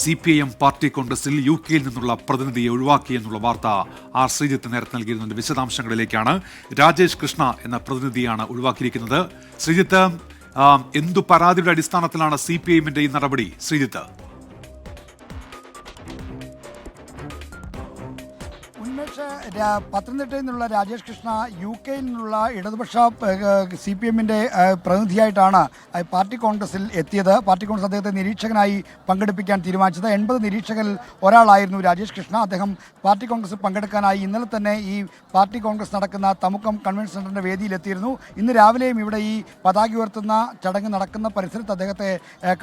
CPIM party കോൺഗ്രസിൽ UK-യിൽ നിന്നുള്ള പ്രതിനിധിയെ ഒഴിവാക്കിയെന്നുള്ള വാർത്ത ആർ ശ്രീജിത്ത് നേരത്തെ നൽകിയിരുന്നതിന്റെ വിശദാംശങ്ങളിലേക്കാണ്. രാജേഷ് കൃഷ്ണ എന്ന പ്രതിനിധിയാണ് ഒഴിവാക്കിയിരിക്കുന്നത്. ശ്രീജിത്ത്, എന്തു പരാതിയുടെ അടിസ്ഥാനത്തിലാണ് CPIM-ന്റെ ഈ നടപടി? ശ്രീജിത്ത്, പത്തനംതിട്ടയിൽ നിന്നുള്ള രാജേഷ് കൃഷ്ണ UK-യിൽ നിന്നുള്ള ഇടതുപക്ഷ CPM-ന്റെ പ്രതിനിധിയായിട്ടാണ് പാർട്ടി കോൺഗ്രസിൽ എത്തിയത്. പാർട്ടി കോൺഗ്രസ് അദ്ദേഹത്തെ നിരീക്ഷകനായി പങ്കെടുപ്പിക്കാൻ തീരുമാനിച്ചത്. 80 നിരീക്ഷകരിൽ ഒരാളായിരുന്നു രാജേഷ് കൃഷ്ണ. അദ്ദേഹം പാർട്ടി കോൺഗ്രസിൽ പങ്കെടുക്കാനായി ഇന്നലെ തന്നെ ഈ പാർട്ടി കോൺഗ്രസ് നടക്കുന്ന തമുക്കം കൺവെൻഷൻ സെന്ററിന്റെ വേദിയിലെത്തിയിരുന്നു. ഇന്ന് രാവിലെയും ഇവിടെ ഈ പതാക ഉയർത്തുന്ന ചടങ്ങ് നടക്കുന്ന പരിസരത്ത് അദ്ദേഹത്തെ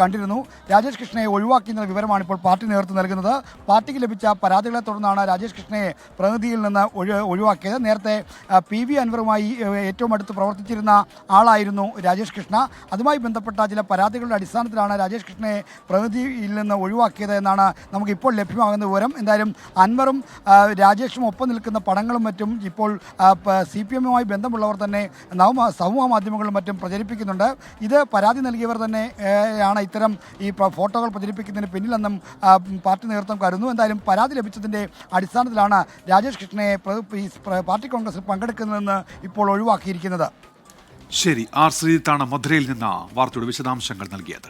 കണ്ടിരുന്നു. രാജേഷ് കൃഷ്ണയെ ഒഴിവാക്കിയെന്ന വിവരമാണ് ഇപ്പോൾ പാർട്ടി നേതൃത്വം നൽകുന്നത്. പാർട്ടിക്ക് ലഭിച്ച പരാതികളെ തുടർന്നാണ് രാജേഷ് കൃഷ്ണയെ പ്രതിനിധിയിൽ നിന്ന് ഒഴിവാക്കിയത്. നേരത്തെ PV അൻവറുമായി ഏറ്റവും അടുത്ത് പ്രവർത്തിച്ചിരുന്ന ആളായിരുന്നു രാജേഷ് കൃഷ്ണ. അതുമായി ബന്ധപ്പെട്ട ചില പരാതികളുടെ അടിസ്ഥാനത്തിലാണ് രാജേഷ് കൃഷ്ണയെ പ്രതിനിധിയിൽ നിന്ന് ഒഴിവാക്കിയത് എന്നാണ് നമുക്കിപ്പോൾ ലഭ്യമാകുന്ന വിവരം. എന്തായാലും അൻവറും രാജേഷും ഒപ്പം നിൽക്കുന്ന പടങ്ങളും മറ്റും ഇപ്പോൾ CPM-യുമായി ബന്ധമുള്ളവർ തന്നെ സമൂഹ മാധ്യമങ്ങളിലും മറ്റും പ്രചരിപ്പിക്കുന്നുണ്ട്. ഇത് പരാതി നൽകിയവർ തന്നെ ആണ് ഇത്തരം ഈ ഫോട്ടോകൾ പ്രചരിപ്പിക്കുന്നതിന് പിന്നിലെന്നും പാർട്ടി നേതൃത്വം കരുതുന്നു. എന്തായാലും പരാതി ലഭിച്ചതിൻ്റെ അടിസ്ഥാനത്തിലാണ് രാജേഷ് കൃഷ്ണയെ പാർട്ടി കോൺഗ്രസിൽ പങ്കെടുക്കുന്നതെന്ന് ഇപ്പോൾ ഒഴിവാക്കിയിരിക്കുന്നത്. ശരി, ആർ ശ്രീജിത്താണ് മധുരയിൽ നിന്ന് വാർത്തയുടെ വിശദാംശങ്ങൾ നൽകിയത്.